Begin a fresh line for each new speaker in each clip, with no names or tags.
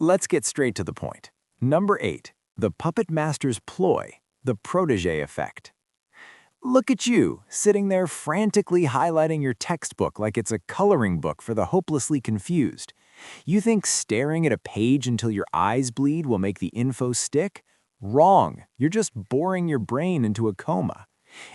Let's get straight to the point. Number 8. The puppet master's ploy, the Protégé Effect. Look at you, sitting there frantically highlighting your textbook like it's a coloring book for the hopelessly confused. You think staring at a page until your eyes bleed will make the info stick? Wrong. You're just boring your brain into a coma.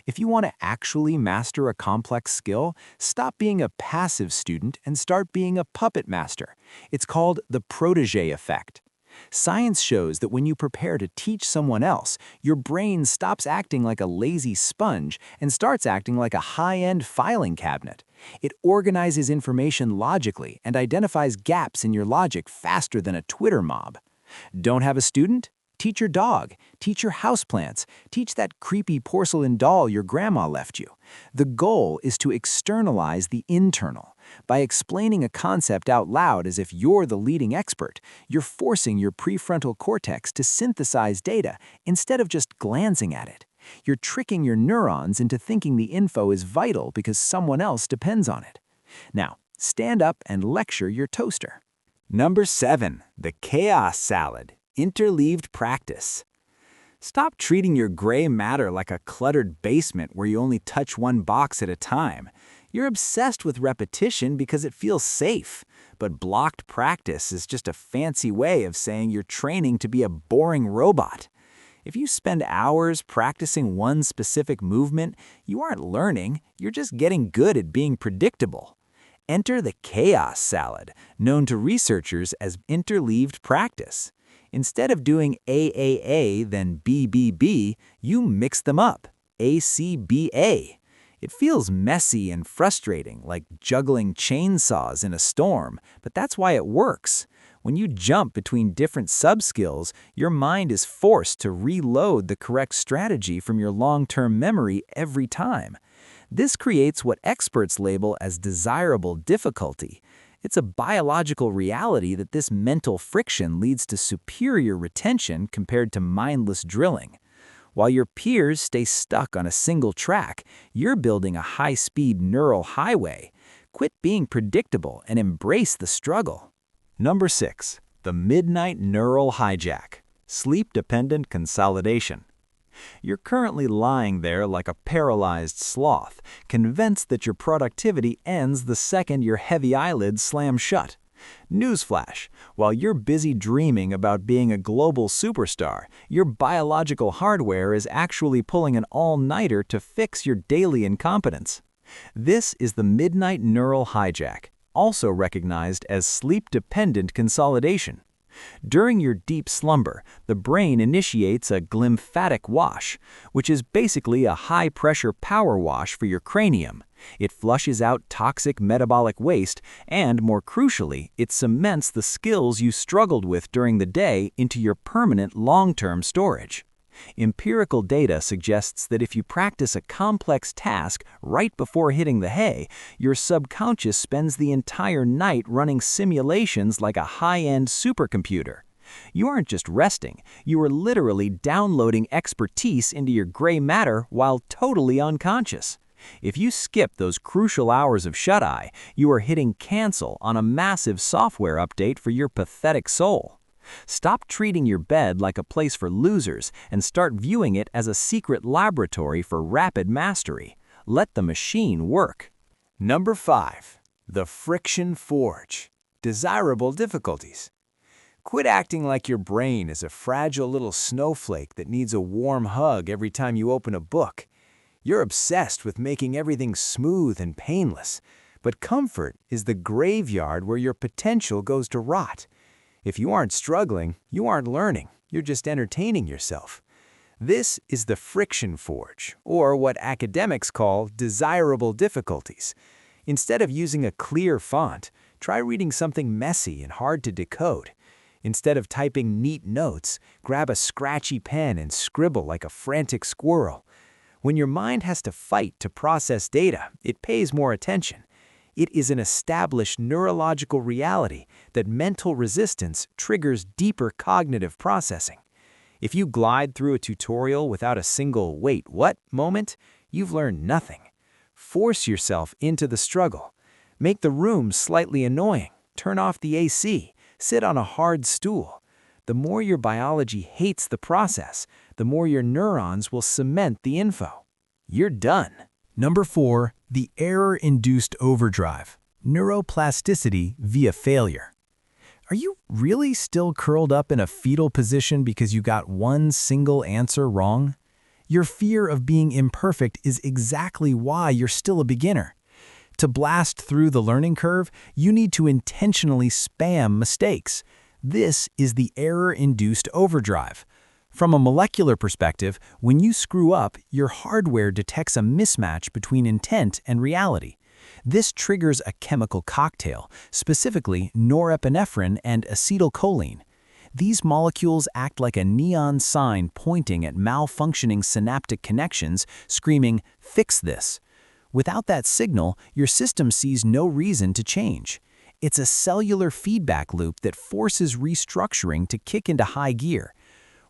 If you want to actually master a complex skill, stop being a passive student and start being a puppet master. It's called the Protégé Effect. Science shows that when you prepare to teach someone else, your brain stops acting like a lazy sponge and starts acting like a high-end filing cabinet. It organizes information logically and identifies gaps in your logic faster than a Twitter mob. Don't have a student? Teach your dog, teach your houseplants, teach that creepy porcelain doll your grandma left you. The goal is to externalize the internal. By explaining a concept out loud as if you're the leading expert, you're forcing your prefrontal cortex to synthesize data instead of just glancing at it. You're tricking your neurons into thinking the info is vital because someone else depends on it. Now, stand up and lecture your toaster.
Number 7. The chaos salad. Interleaved practice. Stop treating your gray matter like a cluttered basement where you only touch one box at a time. You're obsessed with repetition because it feels safe, but blocked practice is just a fancy way of saying you're training to be a boring robot. If you spend hours practicing one specific movement, you aren't learning, you're just getting good at being predictable. Enter the chaos salad, known to researchers as interleaved practice. Instead of doing AAA then BBB, you mix them up, ACBA. It feels messy and frustrating, like juggling chainsaws in a storm, but that's why it works. When you jump between different subskills, your mind is forced to reload the correct strategy from your long-term memory every time. This creates what experts label as desirable difficulty. It's a biological reality that this mental friction leads to superior retention compared to mindless drilling. While your peers stay stuck on a single track, you're building a high-speed neural highway. Quit being predictable and embrace the struggle.
Number 6. The Midnight Hijack, sleep-dependent consolidation. You're currently lying there like a paralyzed sloth, convinced that your productivity ends the second your heavy eyelids slam shut. Newsflash, while you're busy dreaming about being a global superstar, your biological hardware is actually pulling an all-nighter to fix your daily incompetence. This is the Midnight Hijack, also recognized as sleep-dependent consolidation. During your deep slumber, the brain initiates a glymphatic wash, which is basically a high-pressure power wash for your cranium. It flushes out toxic metabolic waste, and more crucially, it cements the skills you struggled with during the day into your permanent long-term storage. Empirical data suggests that if you practice a complex task right before hitting the hay, your subconscious spends the entire night running simulations like a high-end supercomputer. You aren't just resting, you are literally downloading expertise into your gray matter while totally unconscious. If you skip those crucial hours of shut-eye, you are hitting cancel on a massive software update for your pathetic soul. Stop treating your bed like a place for losers and start viewing it as a secret laboratory for rapid mastery. Let the machine work.
Number 5. The friction forge. Desirable difficulties. Quit acting like your brain is a fragile little snowflake that needs a warm hug every time you open a book. You're obsessed with making everything smooth and painless, but comfort is the graveyard where your potential goes to rot. If you aren't struggling, you aren't learning, you're just entertaining yourself. This is the friction forge, or what academics call desirable difficulties. Instead of using a clear font, try reading something messy and hard to decode. Instead of typing neat notes, grab a scratchy pen and scribble like a frantic squirrel. When your mind has to fight to process data, it pays more attention. It is an established neurological reality that mental resistance triggers deeper cognitive processing. If you glide through a tutorial without a single "wait, what?" moment, you've learned nothing. Force yourself into the struggle. Make the room slightly annoying. Turn off the AC. Sit on a hard stool. The more your biology hates the process, the more your neurons will cement the info. You're done.
Number 4, the error-induced overdrive. Neuroplasticity via failure. Are you really still curled up in a fetal position because you got one single answer wrong? Your fear of being imperfect is exactly why you're still a beginner. To blast through the learning curve, you need to intentionally spam mistakes. This is the error-induced overdrive. From a molecular perspective, when you screw up, your hardware detects a mismatch between intent and reality. This triggers a chemical cocktail, specifically norepinephrine and acetylcholine. These molecules act like a neon sign pointing at malfunctioning synaptic connections, screaming, "Fix this." Without that signal, your system sees no reason to change. It's a cellular feedback loop that forces restructuring to kick into high gear.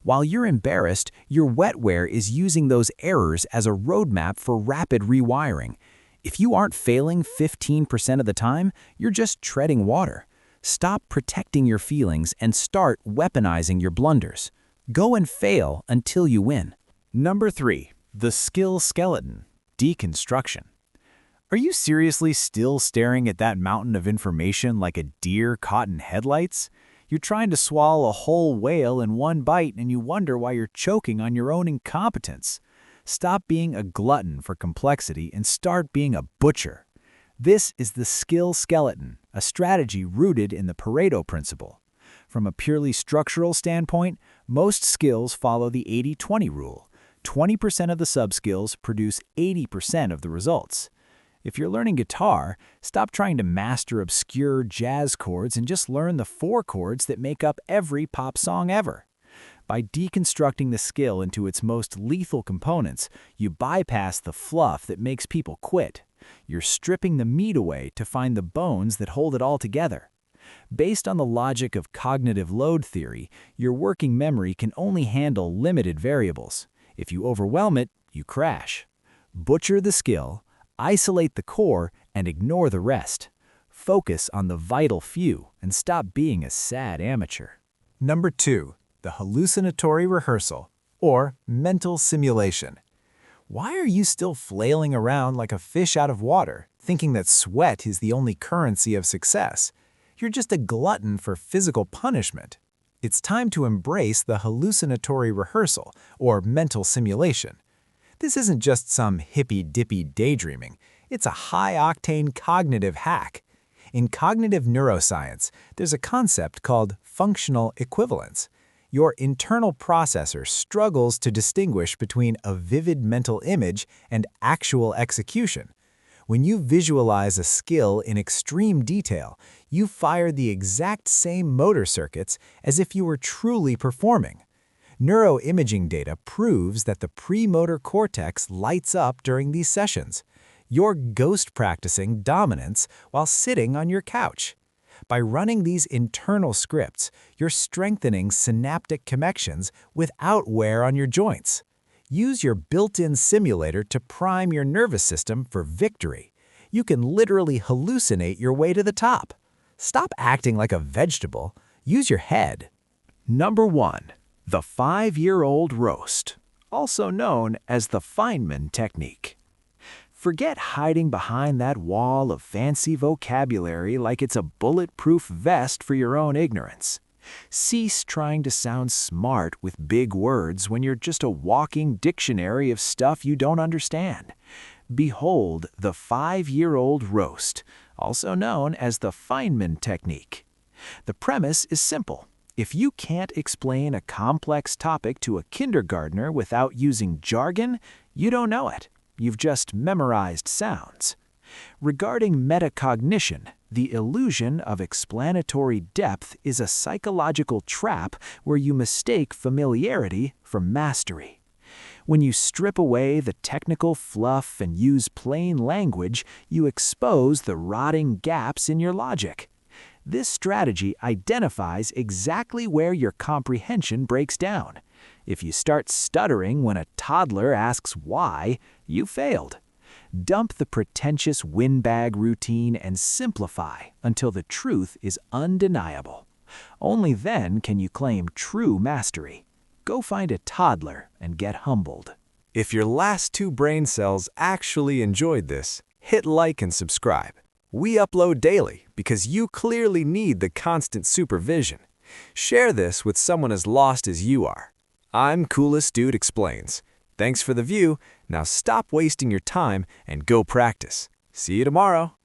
While you're embarrassed, your wetware is using those errors as a roadmap for rapid rewiring. If you aren't failing 15% of the time, you're just treading water. Stop protecting your feelings and start weaponizing your blunders. Go and fail until you win.
Number 3, the skill skeleton, deconstruction. Are you seriously still staring at that mountain of information like a deer caught in headlights? You're trying to swallow a whole whale in one bite and you wonder why you're choking on your own incompetence. Stop being a glutton for complexity and start being a butcher. This is the skill skeleton, a strategy rooted in the Pareto principle. From a purely structural standpoint, most skills follow the 80-20 rule. 20% of the subskills produce 80% of the results. If you're learning guitar, stop trying to master obscure jazz chords and just learn the 4 chords that make up every pop song ever. By deconstructing the skill into its most lethal components, you bypass the fluff that makes people quit. You're stripping the meat away to find the bones that hold it all together. Based on the logic of cognitive load theory, your working memory can only handle limited variables. If you overwhelm it, you crash. Butcher the skill, isolate the core, and ignore the rest. Focus on the vital few and stop being a sad amateur.
Number 2, the hallucinatory rehearsal, or mental simulation. Why are you still flailing around like a fish out of water, thinking that sweat is the only currency of success? You're just a glutton for physical punishment. It's time to embrace the hallucinatory rehearsal, or mental simulation. This isn't just some hippy-dippy daydreaming. It's a high-octane cognitive hack. In cognitive neuroscience, there's a concept called functional equivalence. Your internal processor struggles to distinguish between a vivid mental image and actual execution. When you visualize a skill in extreme detail, you fire the exact same motor circuits as if you were truly performing. Neuroimaging data proves that the premotor cortex lights up during these sessions. You're ghost practicing dominance while sitting on your couch. By running these internal scripts, you're strengthening synaptic connections without wear on your joints. Use your built-in simulator to prime your nervous system for victory. You can literally hallucinate your way to the top. Stop acting like a vegetable. Use your head.
Number 1, the 5-year-old roast, also known as the Feynman technique. Forget hiding behind that wall of fancy vocabulary like it's a bulletproof vest for your own ignorance. Cease trying to sound smart with big words when you're just a walking dictionary of stuff you don't understand. Behold the 5-year-old roast, also known as the Feynman technique. The premise is simple. If you can't explain a complex topic to a kindergartner without using jargon, you don't know it. You've just memorized sounds. Regarding metacognition, the illusion of explanatory depth is a psychological trap where you mistake familiarity for mastery. When you strip away the technical fluff and use plain language, you expose the rotting gaps in your logic. This strategy identifies exactly where your comprehension breaks down. If you start stuttering when a toddler asks why, you failed. Dump the pretentious windbag routine and simplify until the truth is undeniable.
Only then can you claim true mastery. Go find a toddler and get humbled.
If your last 2 brain cells actually enjoyed this, hit like and subscribe. We upload daily because you clearly need the constant supervision. Share this with someone as lost as you are. I'm Coolest Dude Explains. Thanks for the view. Now stop wasting your time and go practice. See you tomorrow.